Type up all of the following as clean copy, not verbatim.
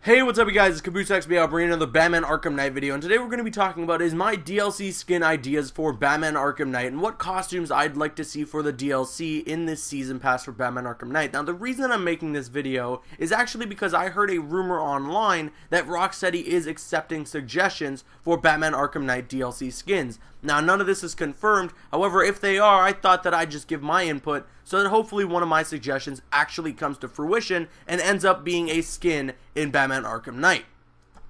Hey, what's up you guys, it's CaboosXBL bringing another Batman Arkham Knight video, and today we're going to be talking about is my DLC skin ideas for Batman Arkham Knight and what costumes I'd like to see for the DLC in this season pass for Batman Arkham Knight. Now the reason I'm making this video is actually because I heard a rumor online that Rocksteady is accepting suggestions for Batman Arkham Knight DLC skins. Now none of this is confirmed, however if they are, I thought that I'd just give my input so that hopefully one of my suggestions actually comes to fruition and ends up being a skin in Batman Arkham Knight.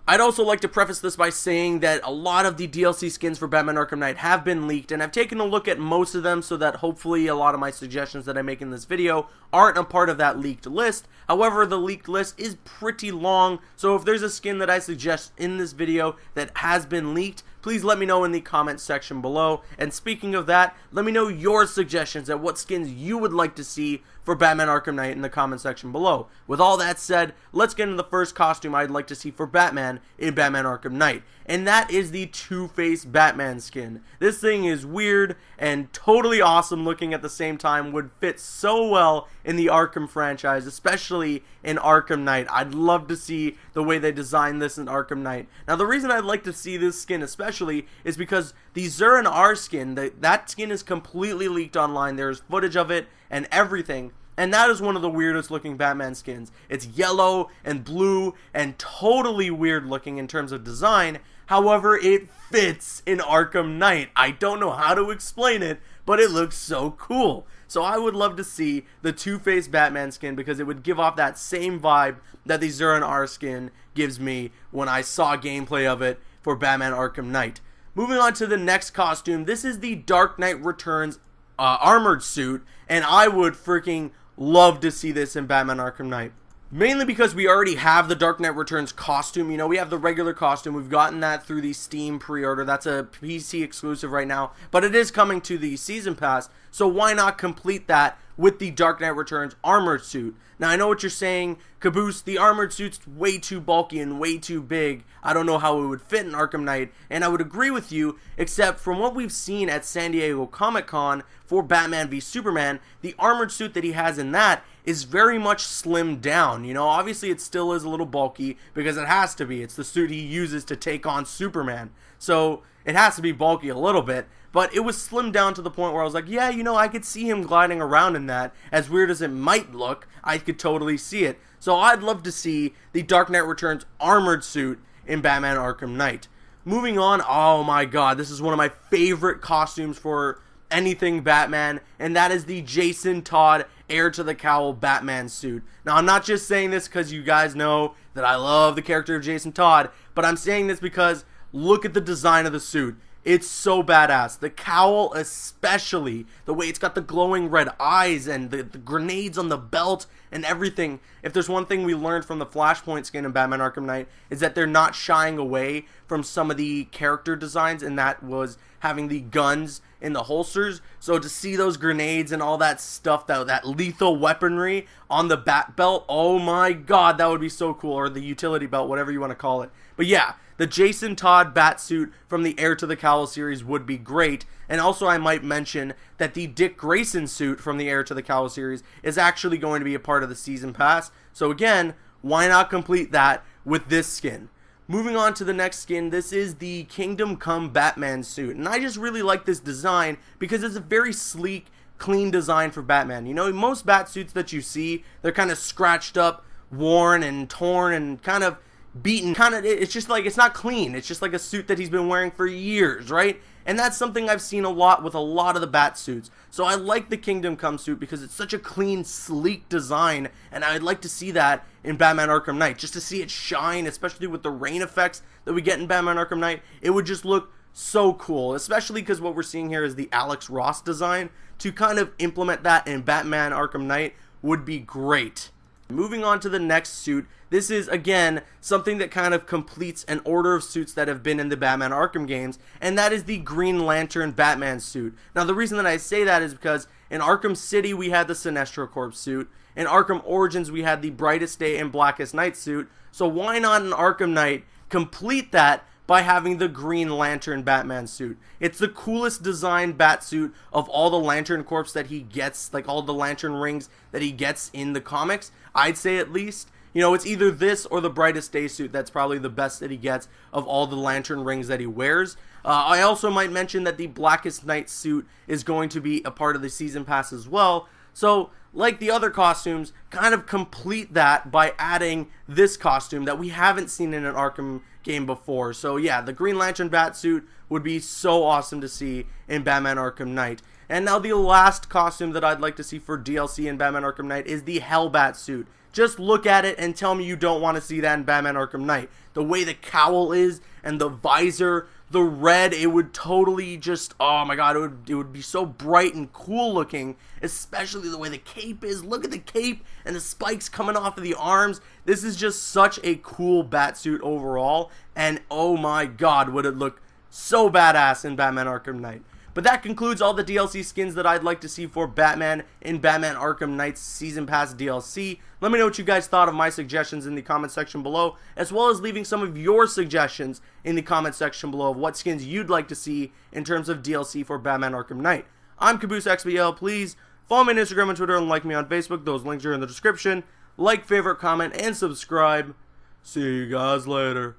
I'd also like to preface this by saying that a lot of the DLC skins for Batman Arkham Knight have been leaked, and I've taken a look at most of them so that hopefully a lot of my suggestions that I make in this video aren't a part of that leaked list. However, the leaked list is pretty long, so if there's a skin that I suggest in this video that has been leaked, please let me know in the comment section below. And speaking of that, let me know your suggestions at what skins you would like to see for Batman Arkham Knight in the comment section below. With all that said, let's get into the first costume I'd like to see for Batman in Batman Arkham Knight, and that is the Two-Face Batman skin. This thing is weird and totally awesome looking at the same time, would fit so well in the Arkham franchise, especially in Arkham Knight. I'd love to see the way they designed this in Arkham Knight. Now the reason I'd like to see this skin especially is because the Zurin R skin, that skin is completely leaked online. There's footage of it and everything. And that is one of the weirdest looking Batman skins. It's yellow and blue and totally weird looking in terms of design. However, it fits in Arkham Knight. I don't know how to explain it, but it looks so cool. So I would love to see the Two-Face Batman skin because it would give off that same vibe that the Zurin R skin gives me when I saw gameplay of it for Batman Arkham Knight. Moving on to the next costume, this is the Dark Knight Returns armored suit, and I would freaking love to see this in Batman Arkham Knight. Mainly because we already have the Dark Knight Returns costume. You know, we have the regular costume. We've gotten that through the Steam pre-order. That's a PC exclusive right now, but it is coming to the Season Pass, so why not complete that with the Dark Knight Returns armored suit? Now, I know what you're saying, Caboose, the armored suit's way too bulky and way too big. I don't know how it would fit in Arkham Knight, and I would agree with you, except from what we've seen at San Diego Comic-Con for Batman v Superman, the armored suit that he has in that is very much slimmed down. You know, obviously it still is a little bulky because it has to be. It's the suit he uses to take on Superman. So it has to be bulky a little bit, but it was slimmed down to the point where I was like, yeah, you know, I could see him gliding around in that. As weird as it might look, I could totally see it. So I'd love to see the Dark Knight Returns armored suit in Batman Arkham Knight. Moving on, oh my god, this is one of my favorite costumes for anything Batman, and that is the Jason Todd Heir to the Cowl Batman suit. Now, I'm not just saying this because you guys know that I love the character of Jason Todd, but I'm saying this because look at the design of the suit. It's so badass. The cowl especially, the way it's got the glowing red eyes and the grenades on the belt and everything. If there's one thing we learned from the Flashpoint skin in Batman Arkham Knight, is that they're not shying away from some of the character designs, and that was having the guns in the holsters. So to see those grenades and all that stuff, that lethal weaponry on the bat belt, oh my god, that would be so cool. Or the utility belt, whatever you want to call it. But yeah, the Jason Todd bat suit from the Heir to the Cowl series would be great. And also I might mention that the Dick Grayson suit from the Heir to the Cowl series is actually going to be a part of the Season Pass. So again, why not complete that with this skin? Moving on to the next skin, this is the Kingdom Come Batman suit. And I just really like this design because it's a very sleek, clean design for Batman. You know, most bat suits that you see, they're kind of scratched up, worn and torn and kind of beaten. It's just like, it's not clean. It's just like a suit that he's been wearing for years, right? And that's something I've seen a lot with a lot of the bat suits. So I like the Kingdom Come suit because it's such a clean, sleek design, and I'd like to see that in Batman Arkham Knight, just to see it shine, especially with the rain effects that we get in Batman Arkham Knight. It would just look so cool, especially because what we're seeing here is the Alex Ross design. To kind of implement that in Batman Arkham Knight would be great. Moving on to the next suit, this is again something that kind of completes an order of suits that have been in the Batman Arkham games, and that is the Green Lantern Batman suit. Now the reason that I say that is because in Arkham City we had the Sinestro Corps suit, in Arkham Origins we had the Brightest Day and Blackest Night suit, so why not in Arkham Knight complete that by having the Green Lantern Batman suit? It's the coolest designed bat suit of all the Lantern Corps that he gets, like all the Lantern rings that he gets in the comics, I'd say at least. You know, it's either this or the brightest day suit. That's probably the best that he gets of all the lantern rings that he wears. I also might mention that the blackest night suit is going to be a part of the season pass as well. So, like the other costumes, kind of complete that by adding this costume that we haven't seen in an Arkham game before. So yeah, the Green Lantern Batsuit would be so awesome to see in Batman Arkham Knight. And now the last costume that I'd like to see for DLC in Batman Arkham Knight is the Hellbat suit. Just look at it and tell me you don't want to see that in Batman Arkham Knight. The way the cowl is and the visor, the red, it would totally just, oh my god, it would be so bright and cool looking, especially the way the cape is. Look at the cape and the spikes coming off of the arms. This is just such a cool Batsuit overall, and oh my god, would it look so badass in Batman Arkham Knight. But that concludes all the DLC skins that I'd like to see for Batman in Batman Arkham Knight's Season Pass DLC. Let me know what you guys thought of my suggestions in the comment section below, as well as leaving some of your suggestions in the comment section below of what skins you'd like to see in terms of DLC for Batman Arkham Knight. I'm CaboosXBL. Please follow me on Instagram and Twitter and like me on Facebook. Those links are in the description. Like, favorite, comment, and subscribe. See you guys later.